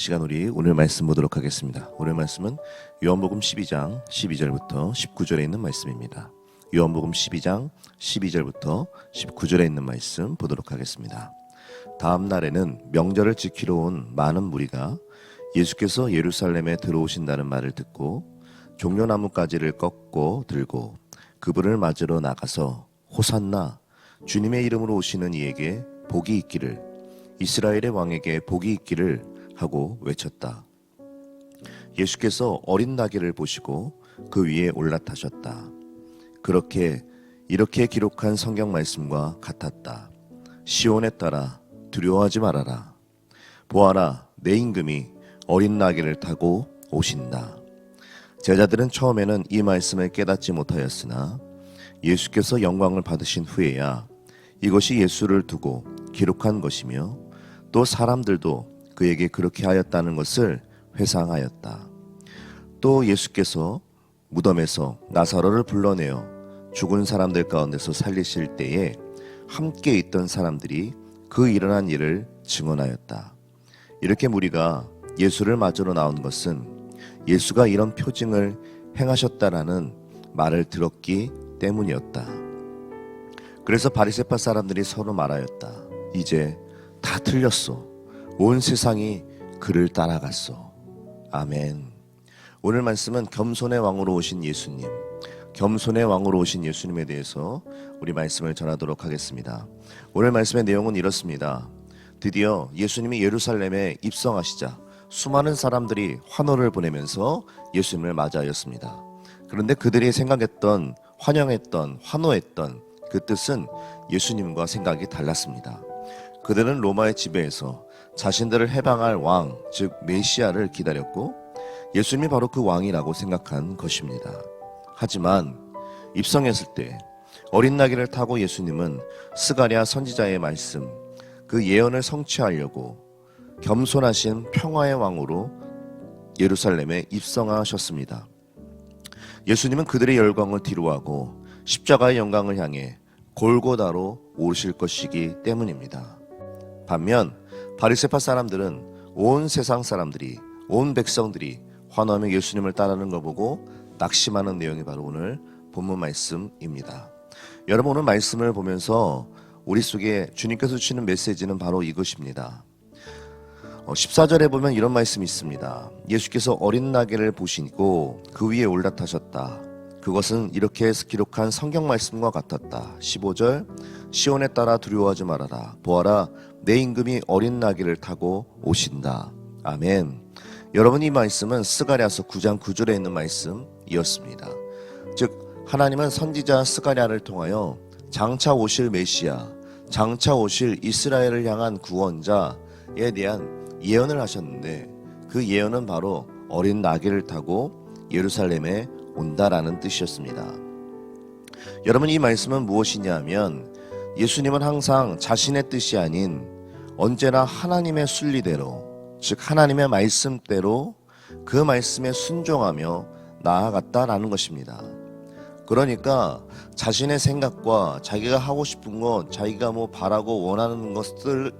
시간 우리 오늘 말씀 보도록 하겠습니다. 오늘 말씀은 요한복음 12장 12절부터 19절에 있는 말씀입니다. 요한복음 12장 12절부터 19절에 있는 말씀 보도록 하겠습니다. 다음 날에는 명절을 지키러 온 많은 무리가 예수께서 예루살렘에 들어오신다는 말을 듣고 종려나무 가지를 꺾고 들고 그분을 맞으러 나가서 호산나 주님의 이름으로 오시는 이에게 복이 있기를 이스라엘의 왕에게 복이 있기를 하고 외쳤다. 예수께서 어린 나귀를 보시고 그 위에 올라타셨다. 이렇게 기록한 성경 말씀과 같았다. 시온에 따라 두려워하지 말아라. 보아라, 내 임금이 어린 나귀를 타고 오신다. 제자들은 처음에는 이 말씀을 깨닫지 못하였으나 예수께서 영광을 받으신 후에야 이것이 예수를 두고 기록한 것이며 또 사람들도 그에게 그렇게 하였다는 것을 회상하였다. 또 예수께서 무덤에서 나사로를 불러내어 죽은 사람들 가운데서 살리실 때에 함께 있던 사람들이 그 일어난 일을 증언하였다. 이렇게 무리가 예수를 맞으러 나온 것은 예수가 이런 표징을 행하셨다라는 말을 들었기 때문이었다. 그래서 바리새파 사람들이 서로 말하였다. 이제 다 틀렸어. 온 세상이 그를 따라갔어. 아멘. 오늘 말씀은 겸손의 왕으로 오신 예수님, 겸손의 왕으로 오신 예수님에 대해서 우리 말씀을 전하도록 하겠습니다. 오늘 말씀의 내용은 이렇습니다. 드디어 예수님이 예루살렘에 입성하시자 수많은 사람들이 환호를 보내면서 예수님을 맞이하였습니다. 그런데 그들이 생각했던, 환영했던, 환호했던 그 뜻은 예수님과 생각이 달랐습니다. 그들은 로마의 지배에서 자신들을 해방할 왕, 즉 메시아를 기다렸고 예수님이 바로 그 왕이라고 생각한 것입니다. 하지만 입성했을 때 어린 나귀를 타고 예수님은 스가랴 선지자의 말씀, 그 예언을 성취하려고 겸손하신 평화의 왕으로 예루살렘에 입성하셨습니다. 예수님은 그들의 열광을 뒤로하고 십자가의 영광을 향해 골고다로 오르실 것이기 때문입니다. 반면 바리새파 사람들은 온 세상 사람들이, 온 백성들이 환호하며 예수님을 따르는 걸 보고 낙심하는 내용이 바로 오늘 본문 말씀입니다. 여러분, 오늘 말씀을 보면서 우리 속에 주님께서 주시는 메시지는 바로 이것입니다. 14절에 보면 이런 말씀이 있습니다. 예수께서 어린 나귀를 보시고 그 위에 올라타셨다. 그것은 이렇게 해서 기록한 성경 말씀과 같았다. 15절, 시온에 따라 두려워하지 말아라. 보아라, 내 임금이 어린 나귀를 타고 오신다. 아멘. 여러분, 이 말씀은 스가랴서 9장 9절에 있는 말씀이었습니다. 즉 하나님은 선지자 스가랴를 통하여 장차 오실 메시아, 장차 오실 이스라엘을 향한 구원자에 대한 예언을 하셨는데 그 예언은 바로 어린 나귀를 타고 예루살렘에 온다라는 뜻이었습니다. 여러분, 이 말씀은 무엇이냐 하면 예수님은 항상 자신의 뜻이 아닌 언제나 하나님의 순리대로, 즉 하나님의 말씀대로 그 말씀에 순종하며 나아갔다라는 것입니다. 그러니까 자신의 생각과 자기가 하고 싶은 것, 자기가 바라고 원하는 것들을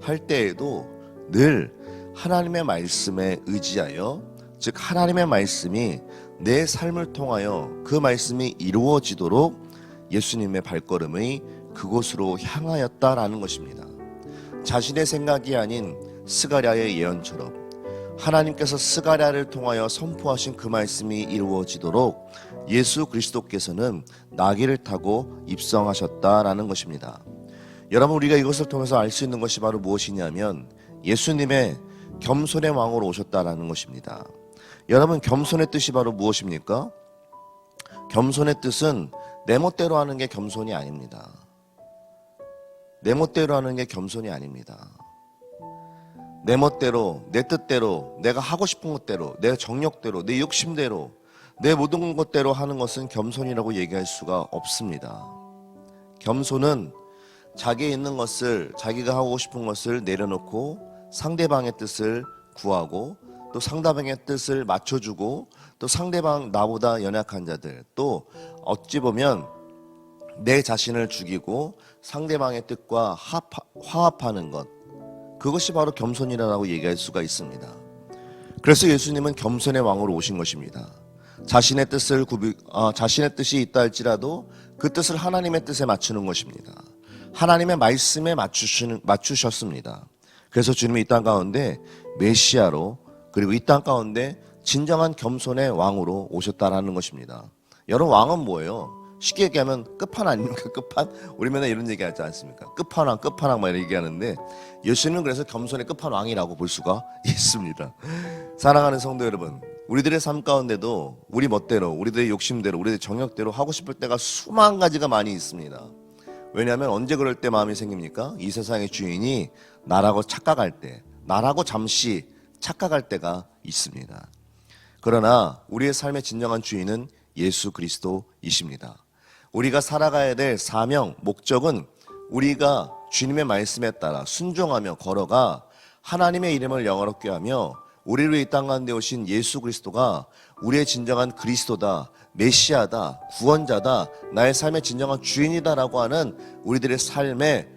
할 때에도 늘 하나님의 말씀에 의지하여, 즉 하나님의 말씀이 내 삶을 통하여 그 말씀이 이루어지도록 예수님의 발걸음이 그곳으로 향하였다라는 것입니다. 자신의 생각이 아닌 스가랴의 예언처럼 하나님께서 스가랴를 통하여 선포하신 그 말씀이 이루어지도록 예수 그리스도께서는 나귀를 타고 입성하셨다라는 것입니다. 여러분, 우리가 이것을 통해서 알 수 있는 것이 바로 무엇이냐면 예수님의 겸손의 왕으로 오셨다라는 것입니다. 여러분, 겸손의 뜻이 바로 무엇입니까? 겸손의 뜻은 내 멋대로 하는 게 겸손이 아닙니다. 내 멋대로 하는 게 겸손이 아닙니다. 내 멋대로, 내 뜻대로, 내가 하고 싶은 것대로, 내 정욕대로, 내 욕심대로, 내 모든 것대로 하는 것은 겸손이라고 얘기할 수가 없습니다. 겸손은 자기에 있는 것을, 자기가 하고 싶은 것을 내려놓고 상대방의 뜻을 구하고 또 상대방의 뜻을 맞춰주고 또 상대방 나보다 연약한 자들, 또 어찌 보면 내 자신을 죽이고 상대방의 뜻과 화합하는 것, 그것이 바로 겸손이라고 얘기할 수가 있습니다. 그래서 예수님은 겸손의 왕으로 오신 것입니다. 자신의 뜻이 있다 할지라도 그 뜻을 하나님의 뜻에 맞추는 것입니다. 하나님의 말씀에 맞추셨습니다. 그래서 주님이 이 땅 가운데 메시아로, 그리고 이 땅 가운데 진정한 겸손의 왕으로 오셨다라는 것입니다. 여러분, 왕은 뭐예요? 쉽게 얘기하면 끝판 아닙니까? 끝판? 우리 맨날 이런 얘기 하지 않습니까? 끝판왕 막 이렇게 얘기하는데, 예수님은 그래서 겸손의 끝판왕이라고 볼 수가 있습니다. 사랑하는 성도 여러분, 우리들의 삶 가운데도 우리 멋대로, 우리들의 욕심대로, 우리들의 정욕대로 하고 싶을 때가 수만 가지가 많이 있습니다. 왜냐하면 언제 그럴 때 마음이 생깁니까? 이 세상의 주인이 나라고 착각할 때, 나라고 잠시 착각할 때가 있습니다. 그러나 우리의 삶의 진정한 주인은 예수 그리스도이십니다. 우리가 살아가야 될 사명, 목적은 우리가 주님의 말씀에 따라 순종하며 걸어가 하나님의 이름을 영화롭게 하며 우리를 이 땅 가운데 오신 예수 그리스도가 우리의 진정한 그리스도다, 메시아다, 구원자다, 나의 삶의 진정한 주인이다라고 하는 우리들의 삶의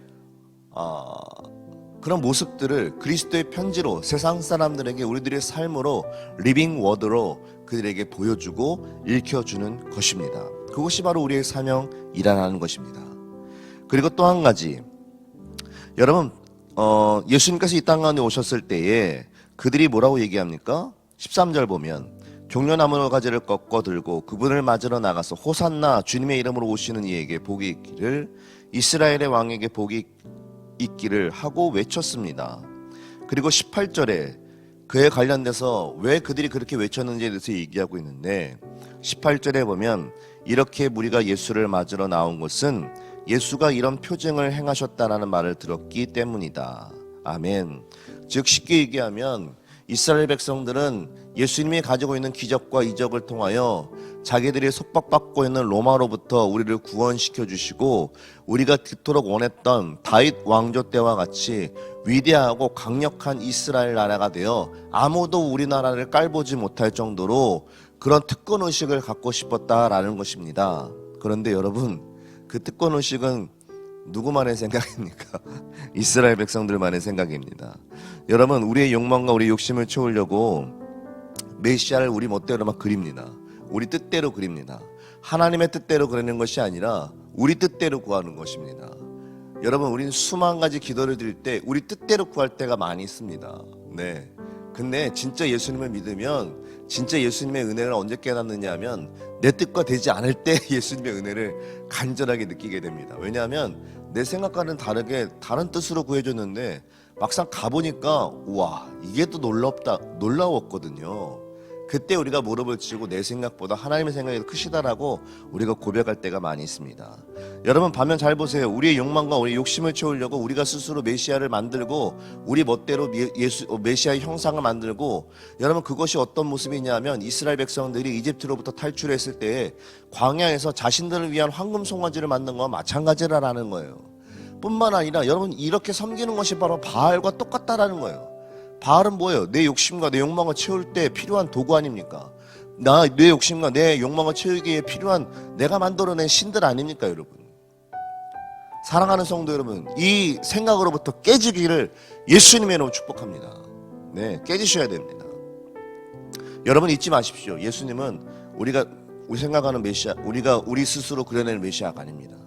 그런 모습들을 그리스도의 편지로 세상 사람들에게 우리들의 삶으로 리빙 워드로 그들에게 보여주고 일깨워주는 것입니다. 그것이 바로 우리의 사명이라는 것입니다. 그리고 또 한 가지, 여러분, 예수님께서 이 땅 가운데 오셨을 때에 그들이 뭐라고 얘기합니까? 13절 보면 종려나무 가지를 꺾어 들고 그분을 맞으러 나가서 호산나 주님의 이름으로 오시는 이에게 복이 있기를, 이스라엘의 왕에게 복이 있기를 하고 외쳤습니다. 그리고 18절에 그에 관련돼서 왜 그들이 그렇게 외쳤는지에 대해서 얘기하고 있는데, 18절에 보면 이렇게 무리가 예수를 맞으러 나온 것은 예수가 이런 표징을 행하셨다라는 말을 들었기 때문이다. 아멘. 즉 쉽게 얘기하면 이스라엘 백성들은 예수님이 가지고 있는 기적과 이적을 통하여 자기들이 속박받고 있는 로마로부터 우리를 구원시켜 주시고 우리가 그토록 원했던 다윗 왕조 때와 같이 위대하고 강력한 이스라엘 나라가 되어 아무도 우리나라를 깔보지 못할 정도로 그런 특권의식을 갖고 싶었다라는 것입니다. 그런데 여러분, 그 특권의식은 누구만의 생각입니까? 이스라엘 백성들만의 생각입니다. 여러분, 우리의 욕망과 우리의 욕심을 채우려고 메시아를 우리 멋대로 막 그립니다. 우리 뜻대로 그립니다. 하나님의 뜻대로 그리는 것이 아니라 우리 뜻대로 구하는 것입니다. 여러분, 우리는 수만 가지 기도를 드릴 때 우리 뜻대로 구할 때가 많이 있습니다. 네. 근데 진짜 예수님을 믿으면 진짜 예수님의 은혜를 언제 깨닫느냐 하면 내 뜻과 되지 않을 때 예수님의 은혜를 간절하게 느끼게 됩니다. 왜냐하면 내 생각과는 다르게 다른 뜻으로 구해줬는데 막상 가보니까 우와, 이게 또 놀라웠거든요. 그때 우리가 무릎을 치고 내 생각보다 하나님의 생각이 더 크시다라고 우리가 고백할 때가 많이 있습니다. 여러분, 반면 잘 보세요. 우리의 욕망과 우리의 욕심을 채우려고 우리가 스스로 메시아를 만들고 우리 멋대로 메시아의 형상을 만들고, 여러분, 그것이 어떤 모습이냐면 이스라엘 백성들이 이집트로부터 탈출했을 때 광야에서 자신들을 위한 황금 송아지를 만든 것과 마찬가지라는 거예요. 뿐만 아니라 여러분, 이렇게 섬기는 것이 바로 바알과 똑같다라는 거예요. 바알은 뭐예요? 내 욕심과 내 욕망을 채울 때 필요한 도구 아닙니까? 내 욕심과 내 욕망을 채우기에 필요한 내가 만들어낸 신들 아닙니까, 여러분? 사랑하는 성도 여러분, 이 생각으로부터 깨지기를 예수님의 이름으로 축복합니다. 네, 깨지셔야 됩니다. 여러분, 잊지 마십시오. 예수님은 우리 생각하는 메시아, 우리 스스로 그려낼 메시아가 아닙니다.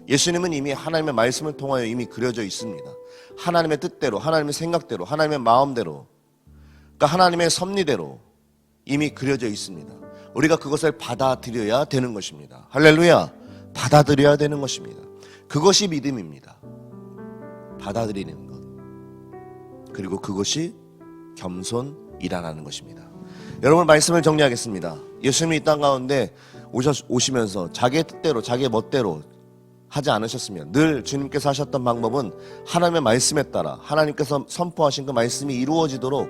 예수님은 이미 하나님의 말씀을 통하여 이미 그려져 있습니다. 하나님의 뜻대로, 하나님의 생각대로, 하나님의 마음대로, 그러니까 하나님의 섭리대로 이미 그려져 있습니다. 우리가 그것을 받아들여야 되는 것입니다. 할렐루야! 받아들여야 되는 것입니다. 그것이 믿음입니다. 받아들이는 것. 그리고 그것이 겸손이라는 것입니다. 여러분, 말씀을 정리하겠습니다. 예수님이 이 땅 가운데 오시면서 자기의 뜻대로, 자기의 멋대로 하지 않으셨으면, 늘 주님께서 하셨던 방법은 하나님의 말씀에 따라 하나님께서 선포하신 그 말씀이 이루어지도록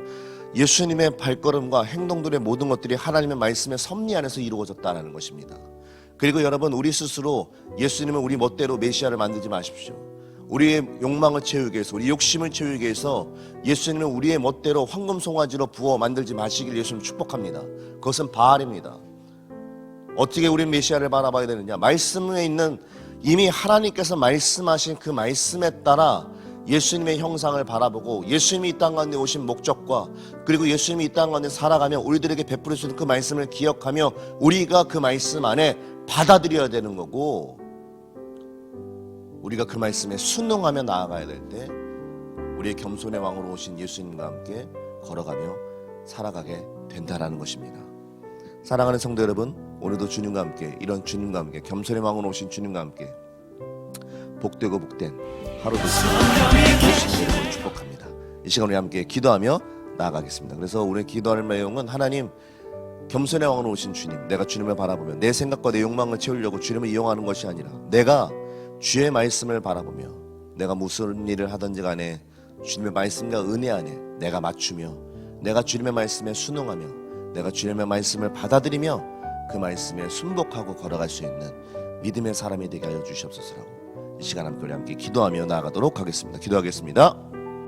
예수님의 발걸음과 행동들의 모든 것들이 하나님의 말씀의 섭리 안에서 이루어졌다는 것입니다. 그리고 여러분, 우리 스스로 예수님은 우리 멋대로 메시아를 만들지 마십시오. 우리의 욕망을 채우기 위해서, 우리 욕심을 채우기 위해서 예수님은 우리의 멋대로 황금 송아지로 부어 만들지 마시길 예수님 축복합니다. 그것은 바알입니다. 어떻게 우리 메시아를 바라봐야 되느냐? 말씀에 있는 이미 하나님께서 말씀하신 그 말씀에 따라 예수님의 형상을 바라보고 예수님이 이 땅 가운데 오신 목적과 그리고 예수님이 이 땅 가운데 살아가며 우리들에게 베풀 수 있는 그 말씀을 기억하며 우리가 그 말씀 안에 받아들여야 되는 거고, 우리가 그 말씀에 순응하며 나아가야 될 때 우리의 겸손의 왕으로 오신 예수님과 함께 걸어가며 살아가게 된다라는 것입니다. 사랑하는 성도 여러분, 오늘도 주님과 함께, 이런 주님과 함께, 겸손의 왕으로 오신 주님과 함께 복되고 복된 하루 되시기를 여러분 축복합니다. 이 시간 우리 함께 기도하며 나아가겠습니다. 그래서 우리 기도할 내용은, 하나님, 겸손의 왕으로 오신 주님, 내가 주님을 바라보며 내 생각과 내 욕망을 채우려고 주님을 이용하는 것이 아니라 내가 주의 말씀을 바라보며 내가 무슨 일을 하든지 간에 주님의 말씀과 은혜 안에 내가 맞추며 내가 주님의 말씀에 순응하며 내가 주님의 말씀을 받아들이며 그 말씀에 순복하고 걸어갈 수 있는 믿음의 사람이 되게 하여 주시옵소서라고 이 시간 함께 기도하며 나아가도록 하겠습니다. 기도하겠습니다.